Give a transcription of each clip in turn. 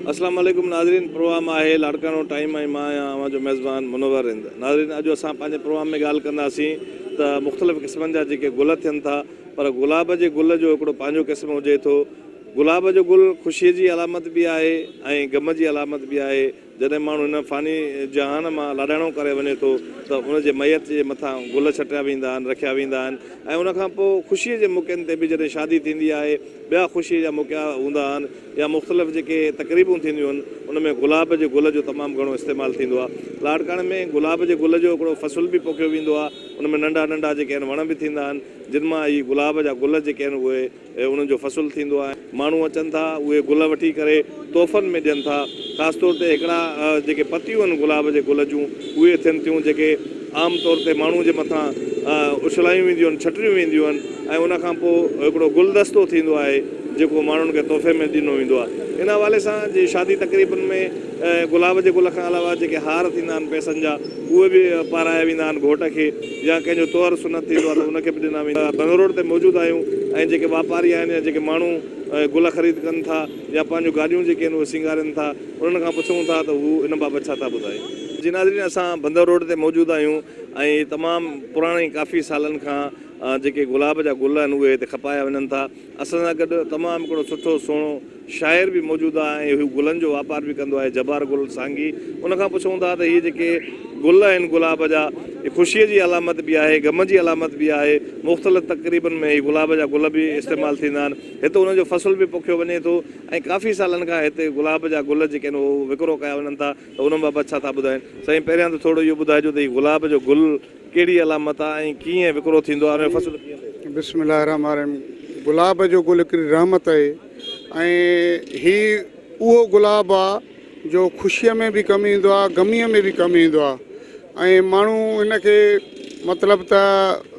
अस्सलाम वालेकुम नाज़रीन। प्रोग्राम आहे लाड़कानो टाइम ऐं मां आहियां अवां जो मेज़बान मुनव्वर हिंद। नाज़रीन, अॼु असां पंहिंजे प्रोग्राम में ॻाल्हि कंदासीं त मुख़्तलिफ़ क़िस्मनि जा जेके गुल थियनि था, पर गुलाब जे गुल जो हिकिड़ो पंहिंजो क़िस्म हुजे थो। गुलाब जो गुल ख़ुशीअ जी अलामत बि आहे ऐं ग़म जी अलामत बि आहे। जॾहिं माण्हू हिन फ़ानी जहान मां लाॾाणो करे वञे थो त उनजे मैयत जे मथां गुल छटिया वेंदा आहिनि, रखिया वेंदा आहिनि। ऐं उनखां पोइ ख़ुशीअ जे मौक़नि ते बि जॾहिं शादी थींदी आहे, ॿिया ख़ुशीअ जा मौक़ा हूंदा आहिनि या मुख़्तलिफ़ जेके तक़रीबूं थींदियूं आहिनि, उन में गुलाब जे गुल जो तमामु घणो इस्तेमालु थींदो आहे। लाड़काणे में गुलाब जे गुल जो हिकिड़ो फ़सुल बि पोखियो वेंदो आहे। उन में नंढा नंढा जेके आहिनि वण बि थींदा आहिनि, जिन मां ही गुलाब जा गुल जेके आहिनि उहे उन्हनि जो फ़सुलु थींदो आहे। माण्हू अचनि था, उहे गुल वठी करे तोहफ़नि में ॾियनि था। ख़ासि तौर ते हिकिड़ा जेके पतियूं आहिनि गुलाब जे गुल जूं, उहे थियनि थियूं जेके आम तौर ते माण्हू जे मथां उछलायूं वेंदियूं आहिनि, छटिरियूं वेंदियूं आहिनि। ऐं उनखां पोइ हिकिड़ो गुलदस्तो थींदो आहे जेको माण्हुनि खे तोहफ़े में ॾिनो वेंदो आहे। इन हवाले सां जे शादी तक़रीबनि में गुलाब जे गुल खां अलावा जेके हार थींदा आहिनि पैसनि जा, उहे बि पाराया वेंदा आहिनि घोट खे, या कंहिंजो तौरु सुनत थींदो आहे त उनखे बि ॾिना वेंदा। बंग रोड ते मौजूदु आहियूं ऐं जेके वापारी आहिनि या जेके माण्हू गुल ख़रीद कनि था या पंहिंजूं गाॾियूं जेके आहिनि उहे सिंगारनि था, उन्हनि खां पुछूं था त हू इन बाबति छा था ॿुधाइनि। जी नाज़रीन, असां बंदर रोड ते मौजूदु आहियूं ऐं तमामु पुराणे काफ़ी सालनि खां जेके गुलाब जा गुल आहिनि उहे हिते खपाया वञनि था। असां सां गॾु तमामु हिकिड़ो सुठो सुहिणो शाइर बि मौजूदु आहे ऐं हू गुलनि जो वापारु बि कंदो आहे, जबार गुल सांगी। उनखां पुछूं था त इहे जेके गुल आहिनि गुलाब जा, ख़ुशीअ जी अलामत बि आहे, ग़म जी अलामत बि आहे। मुख़्तलिफ़ तक़रीबनि में ही गुलाब जा गुल बि इस्तेमालु थींदा आहिनि। हिते उनजो फ़सुल बि पोखियो वञे थो ऐं काफ़ी सालनि खां हिते गुलाब जा गुल जेके आहिनि उहे विकिरो कया वञनि था। त उन बाबति छा था ॿुधाइनि? साईं, पहिरियां त थोरो इहो ॿुधाइजो त हीउ गुलाब जो गुल कहिड़ी अलामत आहे ऐं कीअं विकिरो थींदो आहे, उनजो फ़सुलु कीअं थिए? बिस्मिल्लाह रहमान रहीम। गुलाब जो गुल हिकिड़ी रहमत आहे ऐं हीउ उहो गुलाब आहे जो ख़ुशीअ में बि कमु ईंदो आहे, ग़मीअ में बि कमु ईंदो आहे। ऐं माण्हू हिनखे मतिलबु त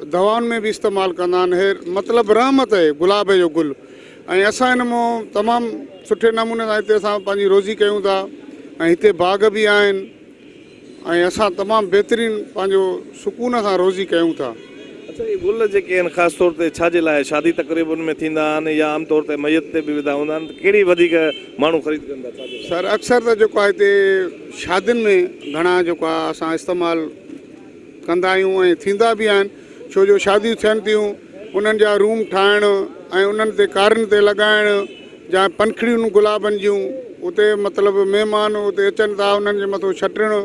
दवाउनि में बि इस्तेमालु कंदा आहिनि। हे मतिलबु रहमत आहे गुलाब जो गुल। ऐं असां हिन मां तमामु सुठे नमूने सां हिते असां पंहिंजी रोज़ी कयूं था ऐं हिते बाग़ बि आहिनि ऐं असां तमामु बहितरीनु पंहिंजो सुकून सां रोज़ी कयूं था। अच्छा, इहे गुल जेके आहिनि ख़ासि तौर ते छाजे लाइ, शादी तक़रीबनि में थींदा आहिनि या आम तौर ते मैयत ते बि विधा हूंदा आहिनि, कहिड़ी वधीक माण्हू ख़रीद कंदा? सर, अक्सर त जेको आहे हिते शादियुनि में घणा जेको आहे असां इस्तेमालु कंदा आहियूं ऐं थींदा बि आहिनि। छो जो शादियूं थियनि थियूं, उन्हनि जा रूम ठाहिणु ऐं उन्हनि ते कारियुनि ते लॻाइणु, या पंखड़ियूं गुलाबनि जूं उते मतिलबु महिमान उते अचनि था, उन्हनि जे मथां छटिणु,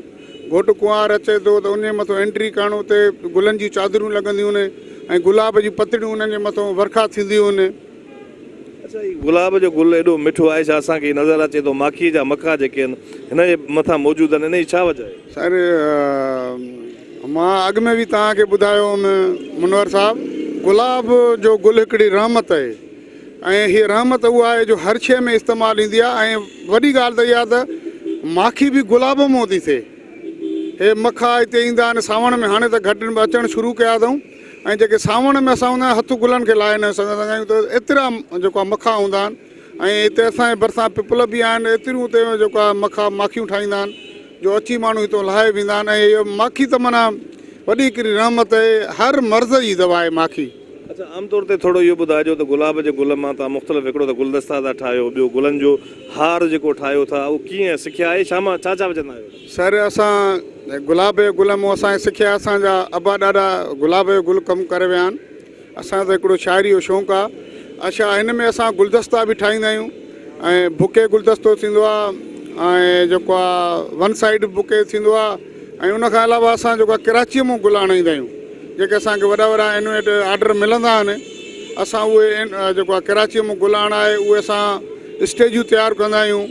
घोटु कुंवार अचे थो त उन जे मथां एंट्री करणु, उते गुलनि जी चादरूं लॻंदियूं आहिनि ऐं गुलाब जी पतड़ियूं उन्हनि जे मथां वर्खा थींदियूं आहिनि। अच्छा, हीउ गुलाब जो गुल एॾो मिठो आहे छा? असांखे नज़र अचे थो माखीअ जा मखा जेके आहिनि हिन जे मथां मौजूदु आहिनि, हिन जी छा वजह आहे? सर, मां अॻु में बि तव्हांखे ॿुधायो हुउमि मुनवर साहबु, गुलाब जो गुल हिकिड़ी रहमत आहे ऐं हीअ रहमत उहा आहे जो हर शइ में इस्तेमालु ईंदी आहे। ऐं वॾी ॻाल्हि त इहा त माखी बि गुलाब मां थी थिए। हे मखा हिते ईंदा आहिनि सावण में, हाणे त घटि अचणु शुरू कया अथऊं ऐं जेके सावण में असां हूंदा आहियूं हथु गुलनि खे लाहे न सघंदा आहियूं, त एतिरा जेको आहे मखा हूंदा आहिनि। ऐं हिते असांजे भरिसां पिपल बि आहिनि, एतिरियूं हुते जेको आहे माखियूं ठाहींदा आहिनि जो अची माण्हू हितां लाहे वेंदा आहिनि। ऐं इहो माखी त माना वॾी हिकिड़ी रहमत आहे, हर मर्ज़ जी दवा आहे माखी। अच्छा, आमतौर ते थोरो इहो ॿुधाइजो त गुलाब जे गुल मां तव्हां मुख़्तलिफ़ हिकिड़ो त गुलदस्ता था ठाहियो, ॿियो गुलनि जो हार जेको ठाहियो था, उहो कीअं सिखिया आहे, छा मां छा छा विझंदा आहियो? सर, असां गुलाब जे गुल मां असांखे सिखिया, असांजा अबा ॾाढा गुलाब जो गुल कमु करे विया आहिनि। असां त हिकिड़ो शाइरी जो शौक़ु आहे। अच्छा, हिन में असां गुलदस्ता बि ठाहींदा आहियूं ऐं बुके गुलदस्तो थींदो आहे ऐं जेको आहे वन साइड बुके थींदो आहे। ऐं उनखां अलावा असां जेको आहे कराचीअ मां गुल आणींदा आहियूं, जेके असांखे वॾा वॾा इन्वेट ऑडर मिलंदा आहिनि। असां उहे जेको आहे कराचीअ मां गुल आणाए उहे असां स्टेजूं तयारु कंदा आहियूं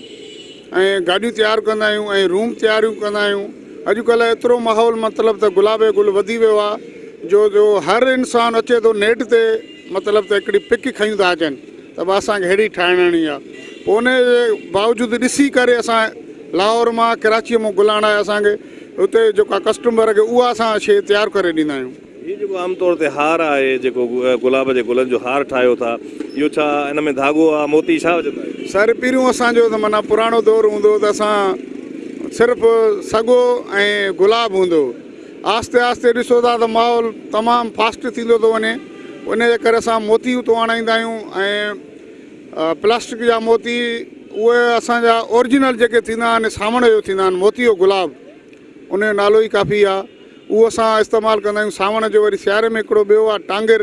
ऐं गाॾियूं तयारु कंदा आहियूं ऐं रूम तयारियूं कंदा आहियूं। अॼुकल्ह एतिरो माहौल मतिलबु त गुलाब जो गुल वधी वियो आहे जो हर इंसानु अचे थो नेट ते, मतिलबु त हिकिड़ी पिक खयूं था अचनि त बि असांखे अहिड़ी ठाहिणी आहे। पोइ उन जे बावजूदि ॾिसी करे असां लाहौर मां कराचीअ मां गुल आणाए असांखे हुते जेको आहे कस्टमर खे उहा असां शइ तयारु करे ॾींदा आहियूं। हीउ जेको आमतौर ते हार आहे, जेको गुलाब जे गुलनि जो हार ठाहियो था, इहो छा हिन में धाॻो आहे, मोती छा विझंदा आहियो? सर, पहिरियों असांजो त माना पुराणो दौरु हूंदो त असां सिर्फ़ु सॻो ऐं गुलाब हूंदो। आहिस्ते आहिस्ते ॾिसो था त माहौल तमामु फास्ट थींदो थो वञे, उन जे करे असां मोती उतो आणाईंदा आहियूं ऐं प्लास्टिक जा मोती उहे असांजा ओरिजिनल जेके थींदा आहिनि सावण जो थींदा आहिनि मोतियो गुलाब, उन जो नालो ई काफ़ी आहे, उहो असां इस्तेमालु कंदा आहियूं। सावण जो वरी सियारे में हिकिड़ो ॿियो आहे टांगिर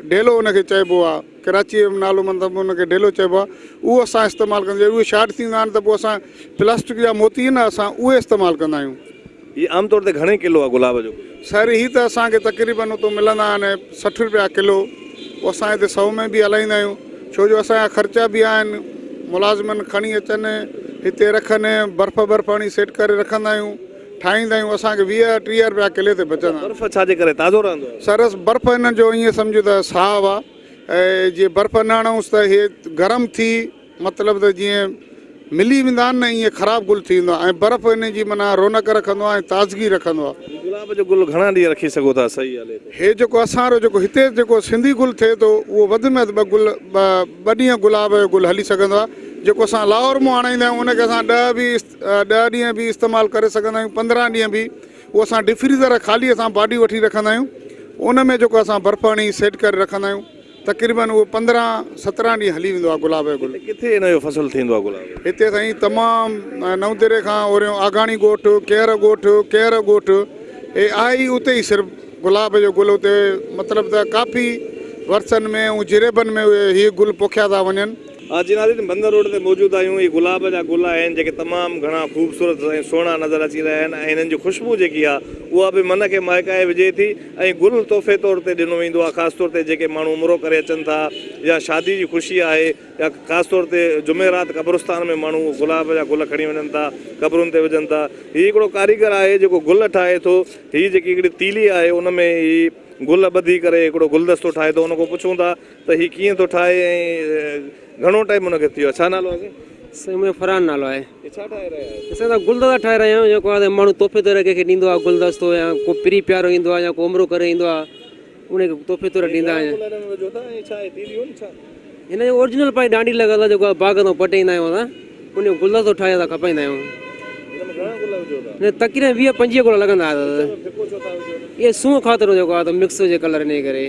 ढेलो उनखे चइबो आहे, कराची जो नालो मतिलबु उनखे ढेलो चइबो आहे, उहो असां इस्तेमालु कंदा आहियूं। उहे शार्ट थींदा आहिनि त पोइ असां प्लास्टिक जा मोती आहिनि न असां उहे इस्तेमालु कंदा आहियूं। ये आमतौर ते घणे किलो आहे गुलाब जो? सर ही त असांखे तक़रीबन उतो मिलंदा आहिनि 60 रुपया किलो, उहो असां हिते 100 में बि हलाईंदा आहियूं, छो जो असांजा ख़र्चा बि आहिनि, मुलाज़िमनि खणी अचनि हिते रखनि, बर्फ़ हणी सेट करे रखंदा आहियूं, ठाहींदा आहियूं, असांखे 20-30 रुपया किले ते बचंदा। बर्फ़ छाजे करे ताज़ो रहंदो आहे? सरस बर्फ़ हिननि जो ईअं सम्झो त साहु आहे, ऐं जीअं बर्फ़ न हणूंसि त इहे गरम थी मतिलबु त जीअं मिली वेंदा आहिनि न, ईअं ख़राबु गुल थी वेंदो आहे, ऐं बर्फ़ हिन जी माना रौनक रखंदो आहे ऐं ताज़गी रखंदो आहे। गुलाब जो गुल घणा ॾींहं रखी सघो था सही हले तो? हे जेको असांजो जेको हिते जेको सिंधी गुल थिए थो उहो वधि में वधि ॿ ॾींहं गुलाब जो गुल हली सघंदो आहे। जेको असां लाहौर मां आणाईंदा आहियूं उनखे असां 10 ॾींहं बि इस्तेमालु करे सघंदा आहियूं, 15 ॾींहं बि। उहो असां डिफ्रीज़र ख़ाली असां बाडी वठी रखंदा आहियूं, उन में जेको असां बर्फ़ हणी सेट करे रखंदा आहियूं, तक़रीबन उहो 15-17 ॾींहं हली वेंदो आहे गुलाब जो गुल। किथे हिन जो फसल थींदो आहे गुलाब? हिते साईं तमामु नवदरे खां ओरियो आगाणी ॻोठ, केर ॻोठ हे आहे ई उते ई सिर्फ़ु गुलाब जो गुल उते मतिलबु त काफ़ी वर्षनि में ऐं जिरेबनि में उहे हीअ गुल पोखिया था वञनि। जी नाज़रीन, बंदर रोड ते मौजूदु आहियूं। ये गुलाब जा गुल आहिनि जेके तमामु घणा ख़ूबसूरत ऐं सुहिणा नज़र अची रहिया आहिनि, ऐं हिननि जी ख़ुशबू जेकी आहे उहा बि मन खे महकाए विझे थी, ऐं गुल तोहफ़े तौर ते ॾिनो वेंदो आहे, ख़ासि तौर ते जेके माण्हू उमिरो करे अचनि था या शादी जी ख़ुशी आहे, या ख़ासि तौर ते जुमेरात क़ब्रिस्तान में माण्हू गुलाब जा गुल खणी वञनि था, क़ब्रुनि ते विझनि था। हीउ हिकिड़ो कारीगर आहे जेको गुल ठाहे थो, हीअ जेकी हिकिड़ी तीली आहे उन में ही गुल ॿधी करे हिकिड़ो गुलदस्तो ठाहे थो। उन खां पुछूं था त हीउ कीअं थो ठाहे ऐं घणो टाइम उनखे थियो आहे? छा नालो आहे? साईं मुंहिंजो फरहान नालो आहे। छा ठाहे रहिया आहियो? असां त गुलदस्ता ठाहे रहिया आहियूं, जेको आहे माण्हू तोहफ़े तौरु कंहिंखे ॾींदो आहे गुलदस्तो, या को प्री प्यारो ईंदो आहे या को उमिरो करे ईंदो आहे उनखे तोहफ़े तौरु ॾींदा आहियूं। हिन जो ओरिजिनल पाई ॾाढी लॻल आहे, जेको आहे बाग़ तां पटे ईंदा आहियूं असां, उनजो गुलदस्तो ठाहे असां खपाईंदा आहियूं। तक़रीबन 20-25 गुल लॻंदा दादा। इहे सूंहं ख़ातिर जेको आहे त मिक्स हुजे कलर इन करे।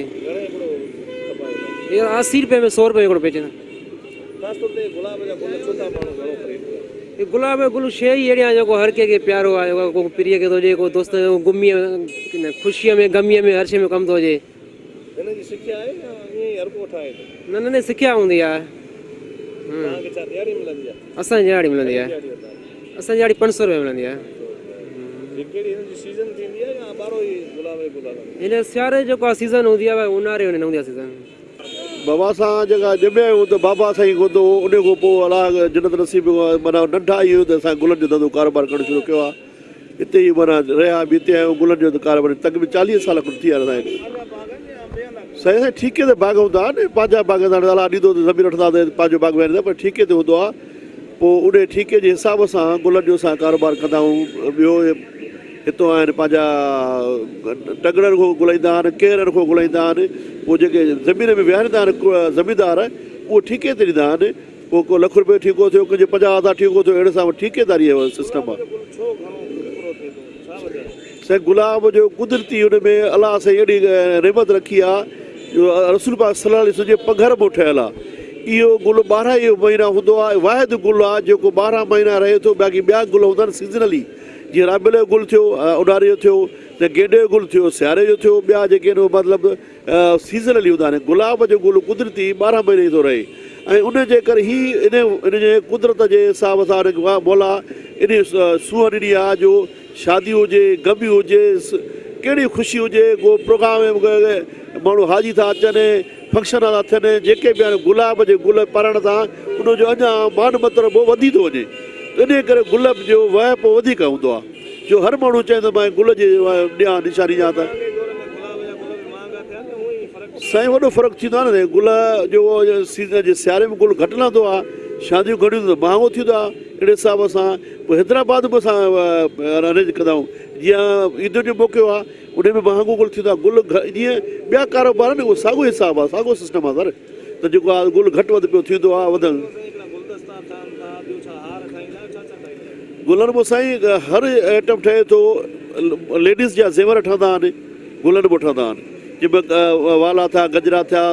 इहो 80 रुपए में 100 रुपए हिकिड़ो बेचंदा। गुलाब जो गुल शइ ई अहिड़ी आहे जेको हर कंहिंखे प्यारो आहे, जेको को प्रिय खे थो हुजे, को दोस्त गुमीअ ख़ुशीअ में गमीअ में हर शइ में कमु थो हुजे। न सिखिया हूंदी आहे। असांजी दिहाड़ी मिलंदी आहे, असांजी दिहाड़ी 500 रुपए मिलंदी आहे। हिन सियारे जेको आहे सीज़न हूंदी आहे, ऊन्हारे में न हूंदी आहे सीज़न। बाबा सां जेका ॼमिया आहियूं त बाबा साईं गोदो, उन खां पोइ अलाह जन्नत नसीब माना नंढा आहियूं त असां गुलनि जो धंधो कारोबार करणु शुरू कयो आहे। हिते ई माना रहिया बि हिते आहियूं, गुलनि जो कारोबार तक़रीबन 40 साल खनि थी विया असांखे। साईं साईं ठीके ते बाग़ हूंदा आहिनि, पंहिंजा बाग़ अलाह ॾींदो त ज़मीन वठंदा त पंहिंजो बाग़ वेंदा, पर ठीके ते हूंदो आहे। पोइ उन ठीके जे हिसाब सां गुलनि जो असां कारोबार कंदा आहियूं। ॿियो हितां आहिनि पंहिंजा टगड़नि खां घुलाईंदा आहिनि, केरनि खां घुलाईंदा आहिनि, पोइ जेके ज़मीन में विहारींदा आहिनि ज़मीनदार उहो ठीके ते ॾींदा आहिनि। पोइ को लख रुपयो ठीको थियो, कंहिंजो 50,000 ठीको थियो, अहिड़े हिसाब ठीकेदारी जो सिस्टम आहे। साईं गुलाब जो कुदरती हुन में अलाह साईं एॾी रहमत रखी आहे जो रसूल पाक सल्लल्लाहु अलैहि वसल्लम जे पघर में ठहियलु आहे। इहो गुल 12 महीना हूंदो आहे, वाहिद गुल आहे जेको 12 महीना रहे थो। बाक़ी ॿिया गुल हूंदा आहिनि सीज़नली, जीअं राबिल जो गुल थियो, उन्हारे जो थियो, त गेंडे जो गुल थियो, सियारे जो थियो, ॿिया जेके आहिनि मतिलबु सीज़नली हूंदा आहिनि। गुलाब जो गुल कुदरती 12 महीने थो रहे, ऐं उनजे करे इन जे कुदरत जे हिसाब सां मौला इन सूंहं ॾिनी आहे जो शादी हुजे, गमी हुजे, कहिड़ी ख़ुशी हुजे, को प्रोग्राम माण्हू हाजी था अचनि, फंक्शन था थियनि, जेके बि आहिनि गुलाब जे गुल परण सां उनजो अञा मान मतिलबु वधी थो वञे। इन करे गुल जो वाइपो वधीक हूंदो आहे, जो हर माण्हू चवंदो मां गुल जे ॾियां निशानी ॾियां त। साईं वॾो फ़र्क़ु थींदो आहे न, गुल जो सीज़न जे सियारे में गुल घटि लहंदो आहे, शादियूं घणियूं त महांगो थींदो आहे। अहिड़े हिसाब सां पोइ हैदराबाद बि असां अरेंज कंदा आहियूं, जीअं ईद जो मौक़ो आहे उन में महांगो गुल थींदो आहे। गुल जीअं ॿिया कारोबार आहिनि उहो साॻियो हिसाबु आहे, साॻियो सिस्टम आहे सर, त जेको आहे गुल घटि वधि पियो थींदो आहे वधनि। गुलनि में साईं हर आइटम ठहे थो। लेडीज़ जा ज़ेवर ठहंदा आहिनि, गुलनि में ठहंदा आहिनि, जंहिंमें वाला थिया, गजरा थिया,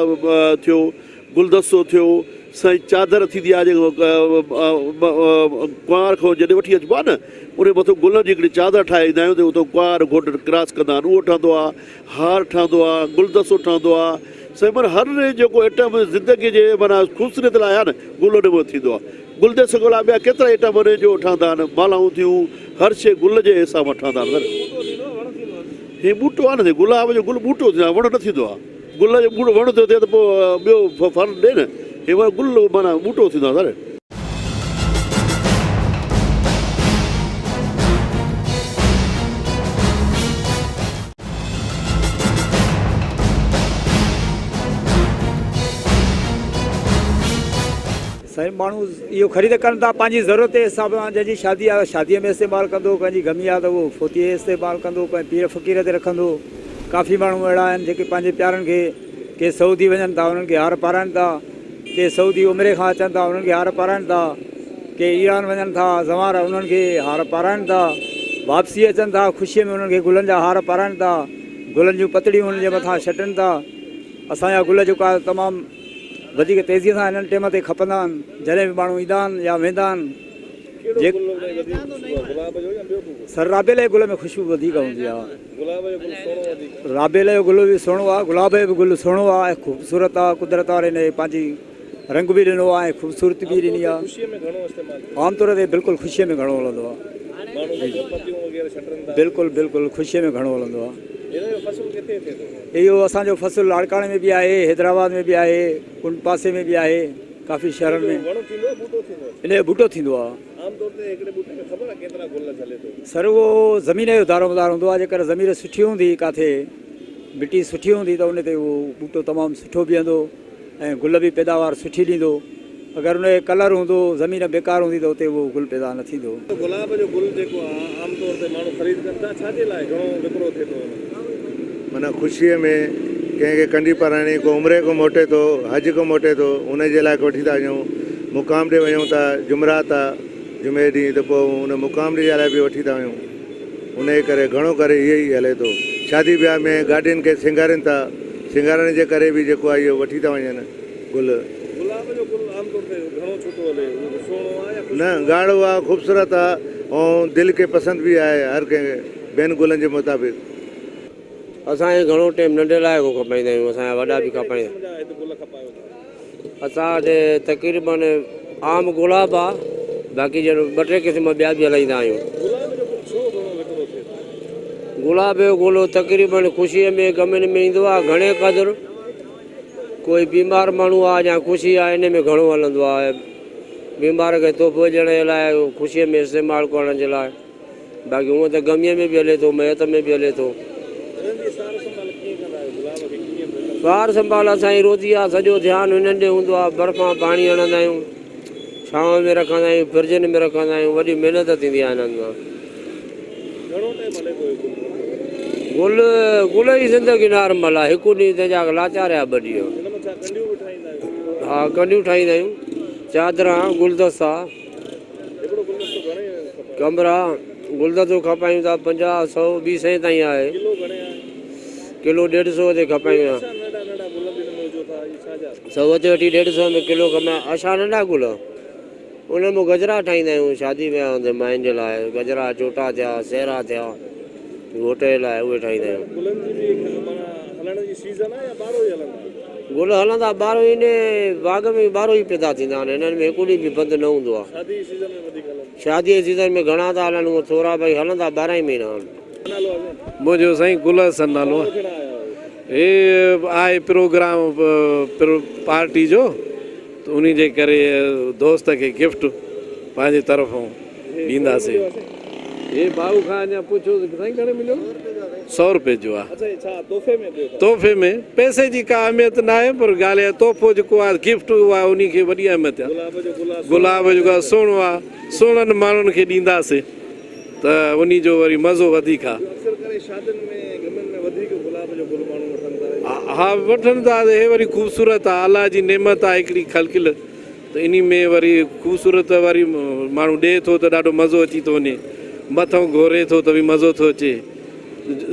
थियो गुलदस्तो थियो, साईं चादर थींदी आहे जेको कुंवार खां जॾहिं वठी अचिबो आहे न उन मथां गुलनि जी हिकिड़ी चादर ठाहे ईंदा आहियूं त उतां कुंवार घोट क्रॉस कंदा आहिनि, उहो ठहंदो आहे, हार ठहंदो आहे, गुलदस्तो ठहंदो आहे। साईं माना हर जेको आइटम ज़िंदगी जे माना ख़ूबसूरत लाइ आहे न गुल उन में थींदो आहे। गुलदस्ते खां ॿिया केतिरा आइटम आहिनि जो ठहंदा आहिनि, मालाऊं थियूं, हर शइ गुल जे हिसाब सां ठहंदा आहिनि। हे ॿूटो आहे न, गुलाब जो गुल ॿूटो थींदो आहे, वण न थींदो आहे। गुल जो ॿूटो वण थो थिए त पोइ ॿियो फल ॾे न, हे गुल माना ॿूटो थींदो आहे सर। साईं माण्हू इहो ख़रीद कनि था पंहिंजी ज़रूरत जे हिसाब सां। जंहिंजी शादी आहे शादीअ में इस्तेमालु कंदो, कंहिंजी गमी आहे त उहो फोतीअ में इस्तेमालु कंदो, कंहिं पीर फ़क़ीर ते रखंदो। काफ़ी माण्हू अहिड़ा आहिनि जेके पंहिंजे प्यारनि खे, के सऊदी वञनि था उन्हनि खे हार पाराइनि था, के सऊदी उमिरे खां अचनि था उन्हनि खे हार पाराइनि था, के ईरान वञनि था ज़वार उन्हनि खे हार पाराइनि था, वापसी अचनि था ख़ुशीअ में उन्हनि खे गुलनि जा हार पाराइनि था, गुलनि जूं पतड़ियूं उन्हनि जे मथां छटनि था। असांजा गुल जेका तमामु वधीक तेज़ीअ सां हिननि टाइम ते खपंदा आहिनि जॾहिं बि माण्हू ईंदा आहिनि या वेंदा आहिनि। सर राबेल जे गुल में ख़ुशबू वधीक हूंदी आहे। राबेल जो गुल बि सुहिणो आहे, गुलाब जो बि गुल सुहिणो आहे ऐं ख़ूबसूरत आहे। कुदरत वारे ने पंहिंजी रंग बि ॾिनो आहे ऐं ख़ूबसूरती बि ॾिनी आहे। आमतौर ते बिल्कुलु ख़ुशीअ में घणो हलंदो आहे, बिल्कुलु बिल्कुलु ख़ुशीअ में घणो हलंदो आहे। इहो असांजो फ़सुलु लाड़काणे में बि आहे, हैदराबाद में बि आहे, उन पासे में बि आहे, काफ़ी शहरनि में इन जो बूटो थींदो आहे। सर उहो ज़मीन जो दारोमदार हूंदो आहे। जेकर ज़मीन सुठी हूंदी, किथे मिटी सुठी हूंदी त उन ते उहो बूटो तमामु सुठो बीहंदो ऐं गुल बि पैदावार सुठी ॾींदो। अगरि उन जो कलर हूंदो, ज़मीन बेकार हूंदी त उते उहो गुल पैदा न थींदो। गुलाब जो गुल जेको आहे आमतौर ते माण्हू ख़रीद कनि था, छाजे लाइ घणो विकिरो थिए थो? माना ख़ुशीअ में कंहिंखे कंडी पाराइणी, को उमिरे को मोटे थो, हज को मोटे थो, उनजे लाइ वठी था वञूं। मुक़ाम ॾे वञूं था, जुमरात आहे जुमे ॾींहुं, त पोइ उन मुक़ाम ॾे लाइ बि वठी था वञूं। उन जे करे घणो करे इहो ई हले थो। शादी ब्याह में गाॾियुनि खे सिंगारनि था, सिंगारण जे करे बि जेको आहे इहो वठी था वञनि गुल। न ॻाढ़ो आहे, ख़ूबसूरत आहे ऐं दिलि खे पसंदि बि आहे हर कंहिंखे ॿियनि गुलनि जे मुताबिक़। असांखे घणो टाइम नंढे लाइ को खपाईंदा आहियूं, असांजा वॾा बि खपाईंदा। असांखे तक़रीबन आम गुलाब आहे, बाक़ी जहिड़ो 2-3 क़िस्म ॿिया बि हलाईंदा आहियूं। गुलाब जो गुल तक़रीबन ख़ुशीअ में गमनि में ईंदो आहे। घणे क़दुरु कोई बीमार माण्हू आहे या ख़ुशी आहे, इन में घणो हलंदो आहे। बीमार खे तोहफ़ो ॾियण जे लाइ, ख़ुशीअ में इस्तेमालु करण जे लाइ। बाक़ी हूअं त गमीअ में बि हले थो, मयत में बि हले थो। सार संभाल असांजी रोज़ी आहे, सॼो ध्यानु हिननि ॾे हूंदो आहे। बर्फ़ां पाणी हणंदा आहियूं, छांव में रखंदा आहियूं, फ्रिजनि में रखंदा आहियूं, वॾी महिनत थींदी आहे हिननि मां। गुल जी ज़िंदगी नॉर्मल आहे, हिकु ॾींहुं ते जा लाचार आहे 2 ॾींहं। हा कंडियूं ठाहींदा आहियूं, चादरां, गुलदस्ता, कमरा। गुलदस्तो खपायूं था 50, 100, 20 ताईं आहे। किलो 150 ते खपायूं था। 100 ते वठी 150 में किलो खपायूं। असां नंढा गुल उनमें गजरा ठाहींदा आहियूं, शादी में हूंदे माइन जे लाइ। गजरा, चोटा थिया, सेहरा थिया, घोट जे लाइ उहे ठाहींदा आहियूं। गुल हलंदा 12 महीने, बाग़ में 12 ई पैदा थींदा आहिनि। हिननि में हिकु ॾींहुं बि बंदि न हूंदो आहे। शादीअ जे सीज़न में घणा था हलनि, उहो थोरा भई हलंदा 12 ई महीना। मुंहिंजो साईं गुल हसन नालो आहे। हे आहे प्रोग्राम पार्टी जो, त उन जे करे दोस्त खे गिफ्ट पंहिंजे तरफ़ां ॾींदासीं। हे भाऊ खां अञा पुछो साईं घणे मिलियो? 100 रुपए जो आहे। तोहफ़े में पैसे जी का अहमियत न आहे, पर ॻाल्हि आहे तोहफ़ो जेको आहे गिफ्ट उहो आहे, उन खे वॾी अहमियत आहे। गुलाब जो सुहिणो आहे, सुहिणनि माण्हुनि खे ॾींदासीं त उन जो वरी मज़ो वधीक आहे। हा वठनि था, हे वरी ख़ूबसूरत आहे, अलाह जी नेमत आहे हिकिड़ी खलकिल। त इन में वरी ख़ूबसूरत वरी माण्हू ॾिए थो त ॾाढो मज़ो अची थो वञे, मथां घोरे थो त बि मज़ो थो अचे।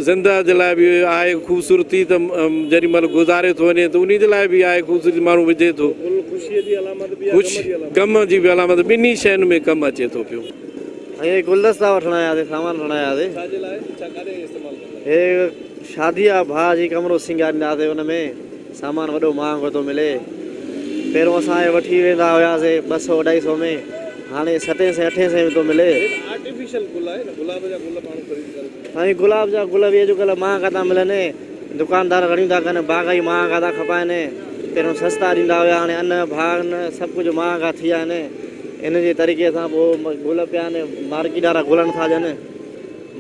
ज़िंदा जे लाइ बि आहे ख़ूबसूरती, त जेॾी महिल गुज़ारे थो वञे त उन जे लाइ बि आहे ख़ूबसूरती, माण्हू विझे थो। ख़ुशीअ जी अलामत बि आहे, ख़ुशि ग़म जी अलामत। ग़म जी बि अलामत ॿिन्ही शयुनि में कमु अचे थो पियो। ऐं गुलदस्ता वठण आयासीं, सामान वठण आयासीं। छाजे लाइ, छा काॾे इस्तेमालु कंदा? हे शादी आहे, भाउ जी कमिरो सिंगारींदासीं, हुन में सामान वॾो महांगो थो मिले। पहिरियों असां वठी वेंदा हुआसीं 200-250 में, हाणे 700 800 में थो मिले। आर्टिफिशियल गुल आहे न, गुलाब जा गुल माण्हू ख़रीद करे। साईं गुलाब जा गुल बि अॼुकल्ह महांगा था मिलनि, दुकानदार घणियूं था कनि, बाग़ ई महांगा था खपाइनि। पहिरियों सस्ता ॾींदा हुया, हाणे अन भाग न सभु कुझु महांगा थी विया आहिनि। इन जे तरीक़े सां पोइ गुल पिया आहिनि, मार्केट वारा गुलनि था ॾियनि,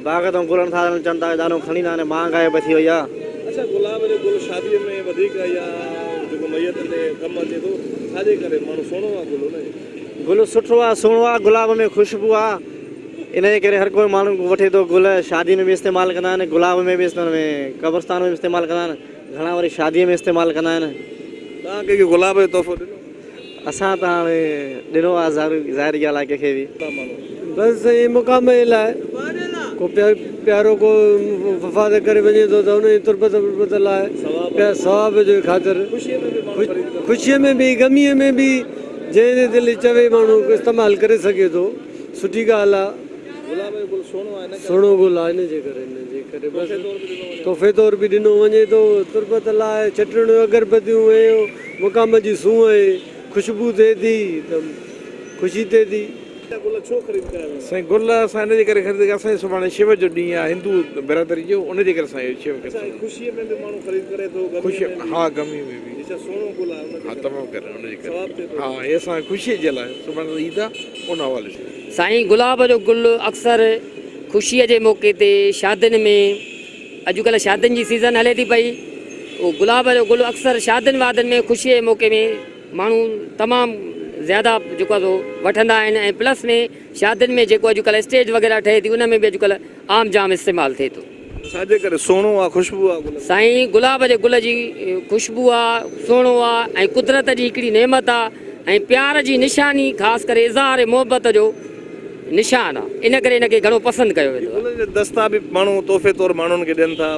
बाग़ तां गुलनि था ॾियनि, चवनि था ॾाढो खणी था आहिनि, महांगाई बि थी वई आहे। अच्छा, गुलाब जो गुल शादीअ में वधीक या जेको मैयत ते कमु अचे थो, छाजे करे? माण्हू सुहिणो आहे गुल हुनजो? गुल सुठो आहे, सुहिणो आहे, गुलाब में ख़ुशबू आहे, इन जे करे हर कोई माण्हू वठे थो। गुल शादी में बि इस्तेमालु कंदा आहिनि, गुलाब में बि कब्रस्तान में बि इस्तेमालु कंदा आहिनि, घणा वरी शादीअ में इस्तेमालु कंदा आहिनि। तव्हां कंहिंखे गुलाब जो तोहफ़ो ॾिनो? असां त हाणे ॾिनो आहे, ज़ाहिरी ॻाल्हि आहे कंहिंखे बि। बसि ये मुक़ाम लाइ को प्यारो को वफ़ाद करे वञे थो त हुनजी तुरबत लाइ सवाब जो ख़ातिर, ख़ुशीअ में बि ग़मीअ में बि जंहिं दिलि चवे माण्हू इस्तेमालु करे सघे थो, सुठी ॻाल्हि आहे। गुलाब जो गुल सुहिणो आहे, सुहिणो गुल आहे, इन जे करे बसि तोहफ़े तौर बि ॾिनो वञे थो, तुरबत लाइ चटणियूं अगरबत्तियूं ऐं मुक़ाम जी सूंहं ऐं ख़ुशबू थिए थी त ख़ुशी थिए थी। गुल छो ख़रीद कया? साईं गुल असां हिन जे करे ख़रीद कया, असांजे सुभाणे शिव जो ॾींहुं आहे, हिंदू बिरादरी जो, उन जे करे असां शिव खे ख़ुशीअ में बि माण्हू ख़रीद करे थो, ख़ुशी, हा ग़मी में बि, सुहिणो गुल आहे, हा तमामु करे उन जे करे, हा हे असां ख़ुशीअ जे लाइ, सुभाणे ईद आहे उन हवाले सां। साईं गुलाब जो गुल अक्सर ख़ुशीअ जे मौक़े ते, शादियुनि में, अॼुकल्ह शादियुनि जी सीज़न हले थी पई, उहो गुलाब जो गुल अक्सर शादियुनि वादियुनि में, ख़ुशीअ जे मौक़े में माण्हू तमामु ज़्यादा जेको आहे वठंदा आहिनि। ऐं प्लस में शादियुनि में जेको अॼुकल्ह स्टेज वग़ैरह ठहे थी, उन में बि अॼुकल्ह आम जाम इस्तेमालु थिए थो। छाजे करे? सुहिणो आहे, ख़ुशबू आहे गुल? साईं गुलाब जे गुल जी ख़ुशबू आहे, सुहिणो आहे, ऐं कुदरत जी हिकिड़ी नेमत आहे, ऐं प्यार जी निशानी, ख़ासि करे इज़हार मोहबत जो निशान आहे, इन करे इनखे घणो पसंदि कयो वेंदो आहे। गुल जा दस्ता बि माण्हू तोहफ़े तौरु माण्हुनि खे ॾियनि था।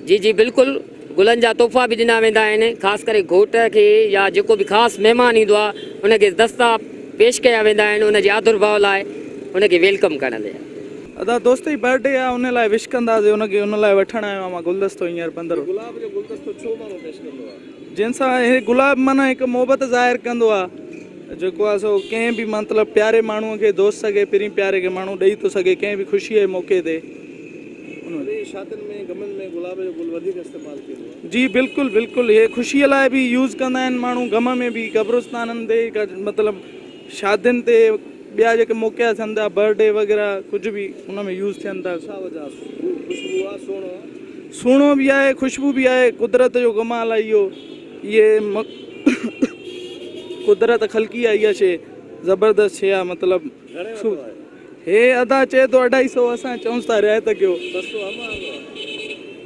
जी जी बिल्कुलु, गुलनि जा तोहफ़ा बि ॾिना वेंदा आहिनि, ख़ासि करे घोट खे या जेको बि ख़ासि महिमान ईंदो आहे उनखे दस्ता पेश कया वेंदा आहिनि, उनजे आदर भाव लाइ, उनखे वेलकम करण लाइ। अदा दोस्त जी बर्थडे आहे, उन लाइ विश कंदासीं, उनखे उन लाइ वठणु आयो आहियां मां गुलदस्तो हींअर 15। गुलाब जो गुलदस्तो छो माण्हू पेश कंदो आहे? जंहिंसां हे गुलाब माना हिकु मोहबत ज़ाहिर कंदो आहे, जेको आहे सो कंहिं बि मतिलबु प्यारे माण्हूअ खे, दोस्त सॻे पहिरीं प्यारे खे माण्हू ॾेई थो सघे, कंहिं बि ख़ुशीअ जे मौक़े ते। शादियुनि में, ग़मनि में गुलाब जो गुल वधीक इस्तेमालु थींदो आहे। जी बिल्कुलु बिल्कुलु, हे ख़ुशीअ लाइ बि यूज़ कंदा आहिनि माण्हू, ग़म में बि, क़ब्रस्ताननि ते, मतिलबु शादियुनि ते, ॿिया जेके मौक़ा थियनि था, बर्थडे वग़ैरह कुझु बि हुन में यूज़ थियनि था। छा वजह आहे? ख़ुशबू आहे, सुहिणो आहे? सुहिणो बि आहे, ख़ुशबू बि आहे, कुदरत जो कमाल आहे इहो। इहे कुदरत ख़लकी आहे इहा शइ, ज़बरदस्त शइ आहे। मतिलबु हे अदा चए थो 250, असां चऊंसि था रिआयत कयो।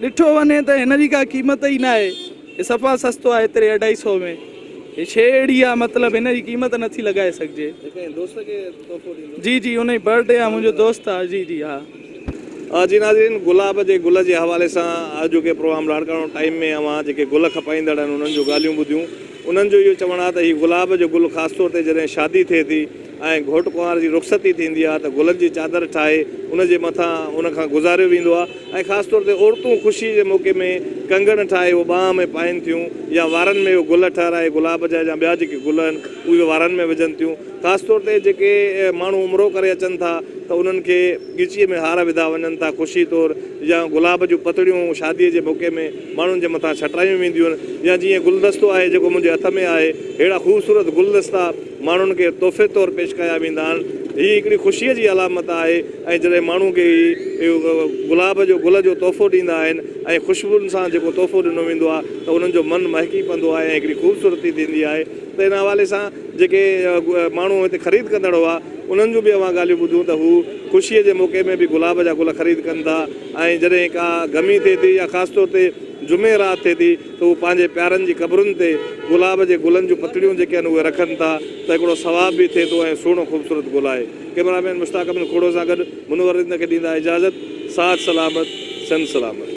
ॾिठो वञे त हिन जी का क़ीमत ई न आहे, हे सफ़ा सस्तो आहे एतिरे 250 में। हे शइ अहिड़ी आहे, मतिलबु हिन जी क़ीमत नथी लॻाए सघिजे। जी जी, हुन जी बर्थडे आहे, मुंहिंजो दोस्त आहे। जी जी हा। जी नाज़रीन, गुलाब जे गुल जे हवाले सां अॼु के प्रोग्राम लाड़काणो टाइम में अवां जेके गुल खपाईंदड़ आहिनि उन्हनि जो ॻाल्हियूं ॿुधियूं। उन्हनि जो इहो चवणु आहे त हीउ गुलाब जो गुल ख़ासि तौर ते जॾहिं शादी थिए थी ऐं घोट कुंवार जी रुख़सती थींदी आहे त गुलनि जी चादर ठाहे उनजे मथां उनखां गुज़ारियो वेंदो आहे। ऐं ख़ासि तौर ते औरतूं ख़ुशी जे मौक़े में कंगण ठाहे उहो ॿांह में पाइनि थियूं, या वारनि में उहो गुल ठहिराए गुलाब जा या ॿिया जेके गुल आहिनि उहे वारनि में विझनि थियूं। ख़ासि तौर ते जेके माण्हू उमिरो करे अचनि था त उन्हनि खे ॻिचीअ में हार विधा वञनि था ख़ुशी तौरु, या गुलाब जूं पतड़ियूं शादीअ जे मौक़े में माण्हुनि जे मथां छटायूं वेंदियूं आहिनि, या जीअं गुलदस्तो आहे जेको मुंहिंजे हथ में आहे, अहिड़ा ख़ूबसूरत गुलदस्ता माण्हुनि खे तोहफ़े तौरु पेश कया वेंदा आहिनि। हीअ हिकिड़ी ख़ुशीअ जी अलामत आहे। ऐं जॾहिं माण्हू खे गुलाब जो गुल जो तोहफ़ो ॾींदा आहिनि ऐं ख़ुशबुनि सां जेको तोहफ़ो ॾिनो वेंदो आहे त उन्हनि जो मनु महकी पवंदो आहे ऐं हिकिड़ी ख़ूबसूरती थींदी आहे। त इन हवाले सां जेके माण्हू हिते ख़रीद कंदड़ हुआ उन्हनि जूं बि अवां ॻाल्हियूं ॿुधियूं त हू ख़ुशीअ जे मौक़े में बि गुलाब जा गुल ख़रीद कनि था। ऐं जॾहिं का गमी थिए थी या ख़ासि तौर ते जुमेरात थिए थी त उहे पंहिंजे प्यारनि जी क़बरुनि ते गुलाब जे गुलनि जूं पतड़ियूं जेके आहिनि उहे रखनि था त हिकिड़ो सवाब बि थिए थो ऐं सुहिणो ख़ूबसूरत गुल आहे। कैमरामैन मुश्ताक अहमद खोड़ो सां गॾु मुनवर खे ॾींदा इजाज़त। साथ सलामत, सन सलामत।